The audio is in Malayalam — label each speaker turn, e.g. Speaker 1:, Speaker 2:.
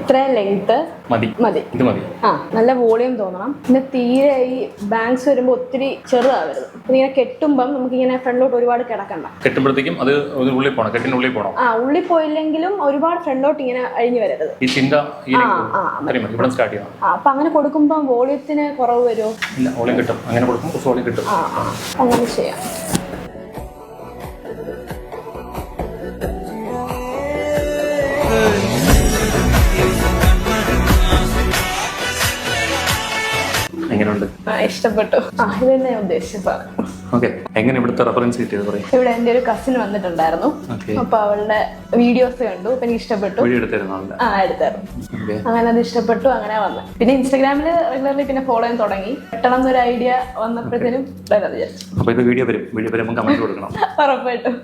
Speaker 1: ഇത്ര ലെങ്ത്
Speaker 2: മതി.
Speaker 1: ഇത് മതി. നല്ല വോളിയം തോന്നണം. പിന്നെ തീരെ ഈ ബാങ്ക്സ് വരുമ്പോൾ ഒത്തിരി ചെറുതാവരുത്. ഇങ്ങനെ കെട്ടുമ്പം നമുക്ക് ഇങ്ങനെ ഫ്രണ്ടിലോട്ട് ഒരുപാട് കിടക്കണ്ട.
Speaker 2: കെട്ടുമ്പോഴത്തേക്കും അത് ഉള്ളിൽ പോകണം, കെട്ടിനുള്ളിൽ പോകണം.
Speaker 1: ഉള്ളിൽ പോയില്ലെങ്കിലും ഒരുപാട് ഫ്രണ്ടിലോട്ട് ഇങ്ങനെ അഴിഞ്ഞു വരരുത്.
Speaker 2: ഈ ചിന്ത ഇവിടെ സ്റ്റാർട്ട് ചെയ്യണം.
Speaker 1: അപ്പൊ അങ്ങനെ കൊടുക്കുമ്പോൾ വോളിയത്തിന് കുറവ് വരുമോ?
Speaker 2: ഇല്ല, വോളിയം കിട്ടും. അങ്ങനെ കൊടുക്കുമ്പോൾ വോളിയം കിട്ടും.
Speaker 1: അങ്ങനെ ചെയ്യാം.
Speaker 2: എങ്ങനെയുണ്ട്?
Speaker 1: ഇഷ്ടപ്പെട്ടു. ഇത് തന്നെ ഉദ്ദേശിച്ചതാണ്.
Speaker 2: എങ്ങനെ ഇവിടുത്തെ റെഫറൻസ് കിട്ടിയത്?
Speaker 1: ഇവിടെ എന്റെ ഒരു കസിൻ വന്നിട്ടുണ്ടായിരുന്നു. അപ്പൊ അവളുടെ വീഡിയോസ് കണ്ടു. അപ്പൊ എനിക്ക് ഇഷ്ടപ്പെട്ടു. എടുത്തായിരുന്നു. അങ്ങനെ അത് ഇഷ്ടപ്പെട്ടു. അങ്ങനെ വന്നു. പിന്നെ ഇൻസ്റ്റാഗ്രാമിൽ റെഗുലർലി പിന്നെ ഫോളോ ചെയ്യാൻ തുടങ്ങി. പെട്ടെന്ന് എന്നൊരു ഐഡിയ വന്നപ്പോഴത്തേനും
Speaker 2: വീഡിയോ വരുമ്പോൾ കമന്റ് കൊടുക്കണം.
Speaker 1: ഉറപ്പായിട്ടും.